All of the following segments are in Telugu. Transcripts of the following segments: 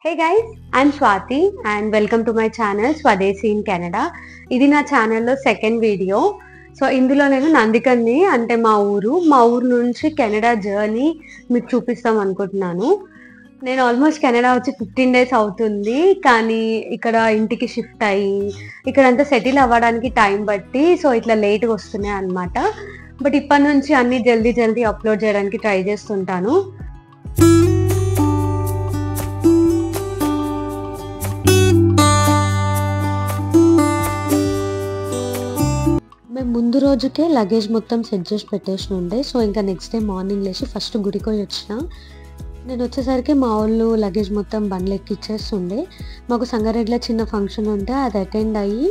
Hey guys, I'm Swati and welcome to my channel Swadeshi in Canada. ఇది నా ఛానల్లో సెకండ్ వీడియో. సో ఇందులో నేను నందికన్ని అంటే మా ఊరు నుంచి కెనడా జర్నీ మీకు చూపిస్తాం అనుకుంటున్నాను. నేను ఆల్మోస్ట్ కెనడా వచ్చి 15 days అవుతుంది, కానీ ఇక్కడ ఇంటికి షిఫ్ట్ అయ్యి ఇక్కడంతా సెటిల్ అవ్వడానికి టైం బట్టి సో ఇట్లా లేట్గా వస్తున్నాయి అనమాట. బట్ ఇప్పటి నుంచి అన్ని జల్దీ అప్లోడ్ చేయడానికి ట్రై చేస్తుంటాను. మేము ముందు రోజుకే లగేజ్ మొత్తం సెట్ చేసి పెట్టేసి ఉండే. సో ఇంకా నెక్స్ట్ డే మార్నింగ్ లేచి ఫస్ట్ గుడికి పోయి వచ్చిన. నేను వచ్చేసరికి మా వాళ్ళు లగేజ్ మొత్తం బండ్లు ఎక్కిచ్చేస్తుండే. మాకు సంగారెడ్డిలో చిన్న ఫంక్షన్ ఉంటే అది అటెండ్ అయ్యి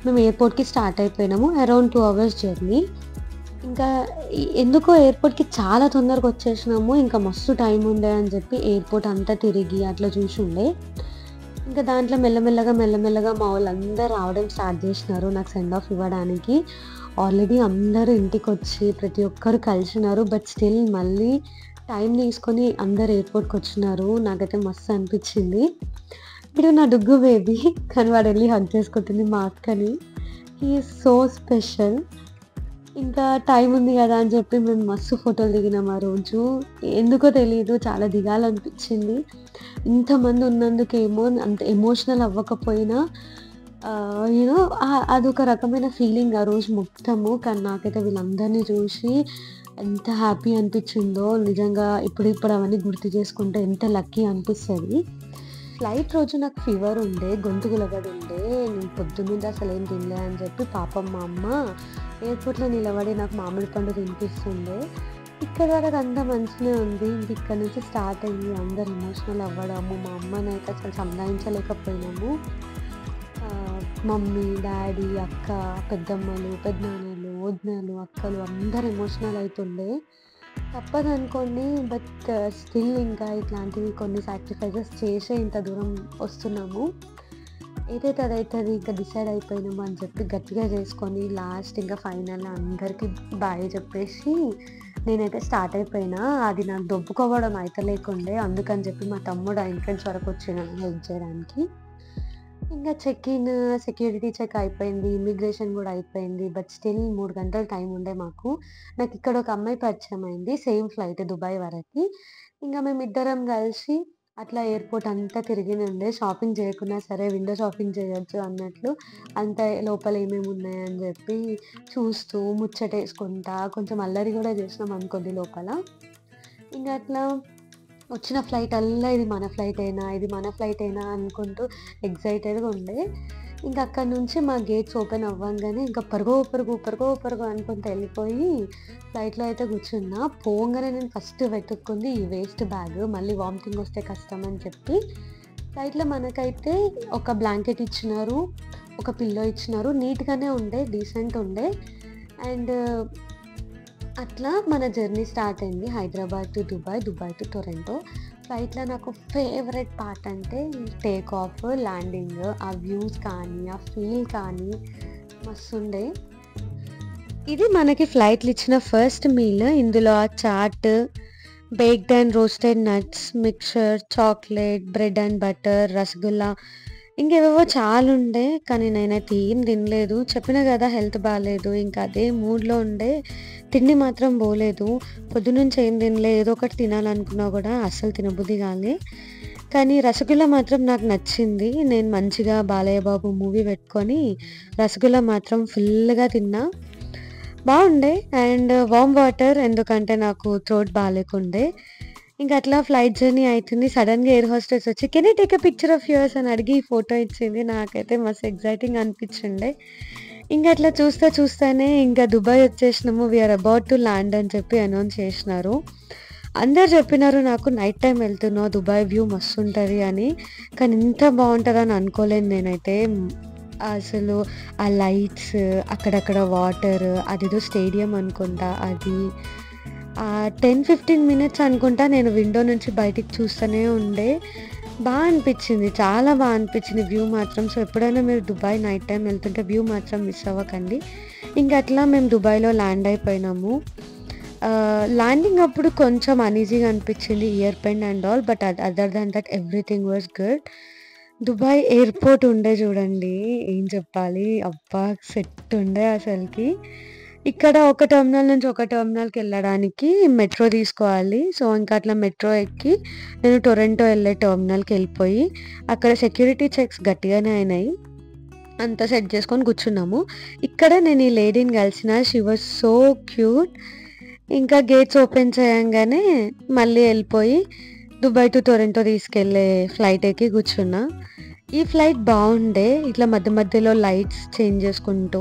మేము ఎయిర్పోర్ట్కి స్టార్ట్ అయిపోయినాము. Around 2 hours journey. ఇంకా ఎందుకో ఎయిర్పోర్ట్కి చాలా తొందరగా వచ్చేసినాము. ఇంకా మస్తు టైం ఉండే అని చెప్పి ఎయిర్పోర్ట్ అంతా తిరిగి అట్లా చూసి ఉండే. ఇంకా దాంట్లో మెల్లమెల్లగా మా వాళ్ళందరూ రావడం స్టార్ట్ చేసినారు నాకు సెండ్ ఆఫ్ ఇవ్వడానికి. ఆల్రెడీ అందరూ ఇంటికి వచ్చి ప్రతి ఒక్కరు కలిసినారు. బట్ స్టిల్ మళ్ళీ టైం తీసుకొని అందరు ఎయిర్పోర్ట్కి వచ్చినారు. నాకైతే మస్తు అనిపించింది. ఇప్పుడు నా డుగ్గు బేబీ కానీ వాడు వెళ్ళి హగ్ చేసుకుంటుంది మా అక్కని. He is so special. ఇంకా టైం ఉంది కదా అని చెప్పి మేము మస్తు ఫోటోలు దిగినాం ఆ రోజు. ఎందుకో తెలియదు, చాలా దిగాలనిపించింది. ఇంతమంది ఉన్నందుకేమో అంత ఎమోషనల్ అవ్వకపోయినా యూనో అదొక రకమైన ఫీలింగ్ ఆ రోజు మొత్తము. కానీ నాకైతే వీళ్ళందరినీ చూసి ఎంత హ్యాపీ అనిపించిందో నిజంగా. ఇప్పుడు అవన్నీ గుర్తు చేసుకుంటే ఎంత లక్కీ అనిపిస్తుంది. ఫ్లైట్ రోజు నాకు ఫీవర్ ఉండే, గొంతు గులబడి ఉండే. నేను పొద్దున్నుండి అసలు ఏం తినలే అని చెప్పి పాపం మా అమ్మ ఎయిర్పోర్ట్లో నిలబడి నాకు మామిడి పండు తినిపిస్తుండే. ఇక్కడ వరకు అంతా మంచిగా ఉంది. ఇక్కడ నుంచి స్టార్ట్ అయ్యి అందరు ఎమోషనల్ అవ్వడము. మా అమ్మని అయితే అసలు సంధానించలేకపోయినాము. మమ్మీ, డాడీ, అక్క, పెద్దమ్మలు, పెద్దనాన్నలు, వదినలు, అక్కలు అందరు ఎమోషనల్ అవుతుండే. తప్పదు అనుకోండి, బట్ స్టిల్ ఇంకా ఇట్లాంటివి కొన్ని సాక్రిఫైజెస్ చేసే ఇంత దూరం వస్తున్నాము. ఏదైతే అదైతుంది, ఇంకా డిసైడ్ అయిపోయినాము అని చెప్పి గట్టిగా చేసుకొని లాస్ట్ ఇంకా ఫైనల్ అందరికీ బాయ్ చెప్పేసి నేనైతే స్టార్ట్ అయిపోయినా. అది నాకు దొబ్బుకోవడం అయితే లేకుండే, అందుకని చెప్పి మా తమ్ముడు ఆ ఎంట్రన్స్ వరకు వచ్చినాను హెల్ప్ చేయడానికి. ఇంకా చెక్-ఇన్, సెక్యూరిటీ చెక్ అయిపోయింది, ఇమిగ్రేషన్ కూడా అయిపోయింది. బట్ స్టిల్ 3 గంటలు టైం ఉండే మాకు. నాకు ఇక్కడ ఒక అమ్మాయి పరిచయం అయింది, సేమ్ ఫ్లైట్ దుబాయ్ వరకు. ఇంకా మేమిద్దరం కలిసి అట్లా ఎయిర్పోర్ట్ అంతా తిరిగినండే. షాపింగ్ చేయకున్నా సరే విండో షాపింగ్ చేయొచ్చు అన్నట్లు అంత లోపల ఏమేమి ఉన్నాయని చెప్పి చూస్తూ ముచ్చటేసుకుంటా కొంచెం అల్లరి కూడా చేసినాం అనుకోండి లోపల. ఇంకా అట్లా వచ్చిన ఫ్లైట్ అల్లా ఇది మన ఫ్లైట్ అయినా అనుకుంటూ ఎగ్జైటెడ్గా ఉండే. ఇంకా అక్కడ నుంచి మా గేట్స్ ఓపెన్ అవ్వగానే ఇంకా పరుగు అనుకుంటూ వెళ్ళిపోయి ఫ్లైట్లో అయితే కూర్చున్నా. పోగానే నేను ఫస్ట్ వెతుక్కుంది ఈ వేస్ట్ బ్యాగ్, మళ్ళీ వామిటింగ్ వస్తే కష్టం అని చెప్పి. ఫ్లైట్లో మనకైతే ఒక బ్లాంకెట్ ఇచ్చినారు, ఒక పిల్లో ఇచ్చినారు. నీట్గానే ఉండే, డీసెంట్ ఉండే. అండ్ అట్లా మన జర్నీ స్టార్ట్ అయింది. Hyderabad to Dubai, Dubai to Toronto. ఫ్లైట్లో నాకు ఫేవరెట్ పార్ట్ అంటే టేక్ ఆఫ్, ల్యాండింగ్, ఆ వ్యూస్ కానీ ఆ ఫీల్ కానీ మస్తు ఉండే. ఇది మనకి ఫ్లైట్లు ఇచ్చిన ఫస్ట్ మీల్. ఇందులో ఆ chaat, baked and roasted nuts, mixture, chocolate, bread and butter, rasgulla, ఇంకేవేవో చాలా ఉండే. కానీ నేనైతే ఏం తినలేదు. చెప్పిన కదా హెల్త్ బాగాలేదు, ఇంకా అదే మూడ్లో ఉండే. తిండి మాత్రం పోలేదు. పొద్దునుంచి ఏం తినలే, ఏదో ఒకటి తినాలనుకున్నా కూడా అస్సలు తినబుద్ధి కాలే. కానీ రసగుల్లా మాత్రం నాకు నచ్చింది. నేను మంచిగా బాలయ్య బాబు మూవీ పెట్టుకొని రసగుల్లా మాత్రం ఫుల్గా తిన్నా, బాగుండే. అండ్ వామ్ వాటర్, ఎందుకంటే నాకు థ్రోట్ బాగాలేకుండే. ఇంకా అట్లా ఫ్లైట్ జర్నీ అవుతుంది. సడన్గా ఎయిర్ హోస్టెస్ వచ్చి can you take a picture of yours అని అడిగి ఫోటో ఇచ్చింది. నాకైతే మస్తు ఎగ్జైటింగ్ అనిపించిండే. ఇంకా అట్లా చూస్తానే ఇంకా దుబాయ్ వచ్చేసినాము, వీఆర్ అబౌట్ టు ల్యాండ్ అని చెప్పి అనౌన్స్ చేసినారు. అందరు చెప్పినారు నాకు నైట్ టైం వెళ్తున్నావు, దుబాయ్ వ్యూ మస్తు ఉంటుంది అని. కానీ ఇంత బాగుంటుందని అనుకోలేదు నేనైతే. అసలు ఆ లైట్స్, అక్కడక్కడ వాటర్, అదేదో స్టేడియం అనుకుంటా, అది 10-15 minutes అనుకుంటా నేను విండో నుంచి బయటికి చూస్తూనే ఉండే. బాగా అనిపించింది, చాలా బాగా అనిపించింది వ్యూ మాత్రం. సో ఎప్పుడైనా మీరు దుబాయ్ నైట్ టైం వెళ్తుంటే వ్యూ మాత్రం మిస్ అవ్వకండి. ఇంకా అట్లా మేము దుబాయ్లో ల్యాండ్ అయిపోయినాము. ల్యాండింగ్ అప్పుడు కొంచెం అనీజీగా అనిపించింది ear pain and all. But other than that everything was good. Dubai airport ఉండే చూడండి, ఏం చెప్పాలి, అబ్బా సెట్ ఉండే అసలుకి. ఇక్కడ ఒక టెర్మినల్ నుంచి ఒక టెర్మినల్కి వెళ్ళడానికి మెట్రో తీసుకోవాలి. సో ఇంకా అట్లా మెట్రో ఎక్కి నేను టొరంటో వెళ్ళే టెర్మినల్కి వెళ్ళిపోయి అక్కడ సెక్యూరిటీ చెక్స్ గట్టిగానే అయినాయి, అంతా సెట్ చేసుకొని కూర్చున్నాము. ఇక్కడ నేను ఈ లేడీని కలిసిన, షీ వాజ్ సో క్యూట్. ఇంకా గేట్స్ ఓపెన్ చేయంగానే మళ్ళీ వెళ్ళిపోయి దుబాయ్ టు టొరంటో తీసుకెళ్ళే ఫ్లైట్ ఎక్కి కూర్చున్నా. ఈ ఫ్లైట్ బాగుండే, ఇట్లా మధ్య మధ్యలో లైట్స్ చేంజ్ చేసుకుంటూ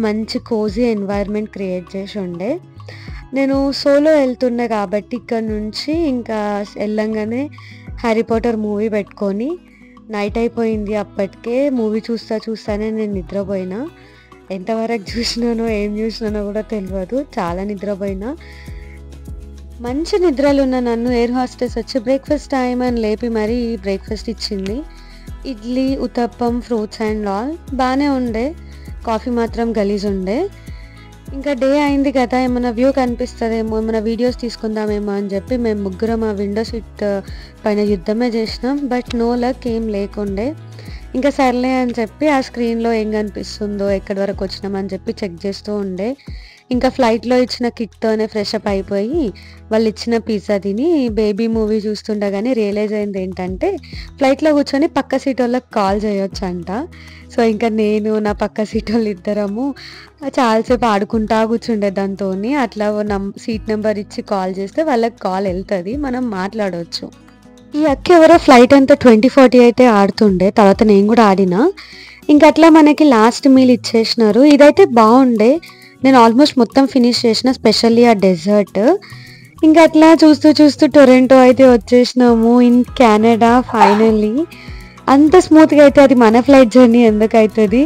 మంచి కోజీ ఎన్వైర్న్మెంట్ క్రియేట్ చేసి ఉండే. నేను సోలో వెళ్తున్నా కాబట్టి ఇక్కడ నుంచి ఇంకా వెళ్ళంగానే హ్యారీ పాటర్ మూవీ పెట్టుకొని, నైట్ అయిపోయింది అప్పటికే, మూవీ చూస్తానే నేను నిద్రపోయినా. ఎంతవరకు చూసినానో ఏం చూసినానో కూడా తెలియదు, చాలా నిద్రపోయినా. మంచి నిద్రలు ఉన్న నన్ను ఎయిర్ హాస్టెస్ వచ్చి బ్రేక్ఫాస్ట్ టైం అని లేపి మరీ బ్రేక్ఫాస్ట్ ఇచ్చింది. Idli, uthappam, fruits and all బాగానే ఉండే. కాఫీ మాత్రం గలీజ్ ఉండే. ఇంకా డే అయింది కదా, ఏమైనా వ్యూ కనిపిస్తుందేమో, ఏమైనా వీడియోస్ తీసుకుందామేమో అని చెప్పి మేము ముగ్గురం ఆ విండో సీట్ పైన యుద్ధమే చేసినాం. బట్ నో లక్, ఏం లేకుండే. ఇంకా సర్లే అని చెప్పి ఆ స్క్రీన్లో ఏం కనిపిస్తుందో, ఎక్కడి వరకు వచ్చినామని చెప్పి చెక్ చేస్తూ ఉండే. ఇంకా ఫ్లైట్లో ఇచ్చిన కిట్తోనే ఫ్రెష్ అప్ అయిపోయి వాళ్ళు ఇచ్చిన పిజ్జా తిని బేబీ మూవీ చూస్తుండగానే రియలైజ్ అయింది ఏంటంటే ఫ్లైట్లో కూర్చొని పక్క సీట్ వాళ్ళకి కాల్ చేయొచ్చు అంట. సో ఇంకా నేను నా పక్క సీట్ వాళ్ళు ఇద్దరము చాలాసేపు ఆడుకుంటా కూర్చుండే దాంతో. అట్లా సీట్ నెంబర్ ఇచ్చి కాల్ చేస్తే వాళ్ళకి కాల్ వెళ్తుంది, మనం మాట్లాడవచ్చు. ఈ అక్క ఎవరో ఫ్లైట్ అంతా 2040 అయితే ఆడుతుండే, తర్వాత నేను కూడా ఆడినా. ఇంకా అట్లా మనకి లాస్ట్ మీల్ ఇచ్చేసినారు. ఇదైతే బాగుండే, నేను ఆల్మోస్ట్ మొత్తం ఫినిష్ చేసిన, స్పెషల్లీ ఆ డెజర్ట్. ఇంకా అట్లా చూస్తూ టొరంటో అయితే వచ్చేసినాము, ఇన్ కెనడా ఫైనల్లీ. అంత స్మూత్గా అయితే అది మన ఫ్లైట్ జర్నీ ఎందుకు అవుతుంది,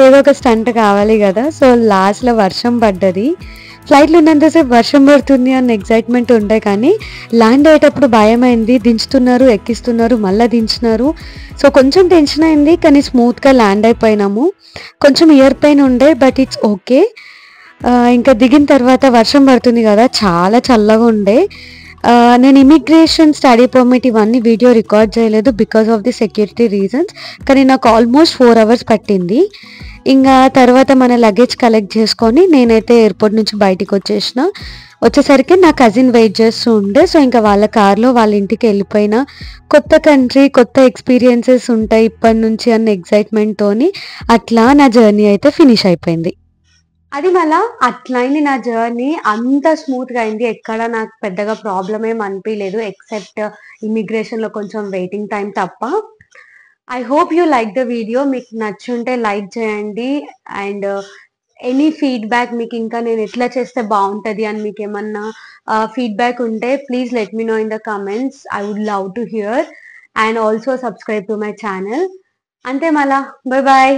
ఏదో ఒక స్టంట్ కావాలి కదా. సో లాస్ట్లో వర్షం పడ్డది. ఫ్లైట్లో ఉన్నంతసేపు వర్షం పడుతుంది అన్న ఎగ్జైట్మెంట్ ఉండే, కానీ ల్యాండ్ అయ్యేటప్పుడు భయమైంది. దించుతున్నారు, ఎక్కిస్తున్నారు, మళ్ళీ దించినారు. సో కొంచెం టెన్షన్ అయింది, కానీ స్మూత్గా ల్యాండ్ అయిపోయినాము. కొంచెం ఇయర్ పెయిన్ ఉండే, బట్ ఇట్స్ ఓకే. ఇంకా దిగిన తర్వాత వర్షం పడుతుంది కదా, చాలా చల్లగా ఉండే. నేను ఇమిగ్రేషన్, స్టడీ పర్మిట్ ఇవన్నీ వీడియో రికార్డ్ చేయలేదు because of the security reasons, కానీ నాకు ఆల్మోస్ట్ 4 hours పట్టింది. ఇంకా తర్వాత మన లగేజ్ కలెక్ట్ చేసుకొని నేనైతే ఎయిర్పోర్ట్ నుంచి బయటికి వచ్చేసరికి నా కజిన్ వెయిట్ చేస్తూ ఉండే. సో ఇంకా వాళ్ళ కార్లో వాళ్ళ ఇంటికి వెళ్ళిపోయినా. కొత్త కంట్రీ, కొత్త ఎక్స్పీరియన్సెస్ ఉంటాయి ఇప్పటి నుంచి అన్న ఎగ్జైట్మెంట్తోని అట్లా నా జర్నీ అయితే ఫినిష్ అయిపోయింది. అది మళ్ళా అట్లా అయింది నా జర్నీ, అంత స్మూత్గా అయింది. ఎక్కడ నాకు పెద్దగా ప్రాబ్లం ఏం అనిపించలేదు, ఎక్సెప్ట్ ఇమిగ్రేషన్లో కొంచెం వెయిటింగ్ టైం తప్ప. I hope you like the video. మీకు నచ్చుంటే లైక్ చేయండి. అండ్ ఎనీ ఫీడ్బ్యాక్, మీకు ఇంకా నేను ఎట్లా చేస్తే బాగుంటుంది అని మీకు ఏమన్నా ఫీడ్బ్యాక్ ఉంటే please let me know in the comments. I would love to hear. And also subscribe to my channel. అంతే మళ్ళా, బాయ్ బాయ్.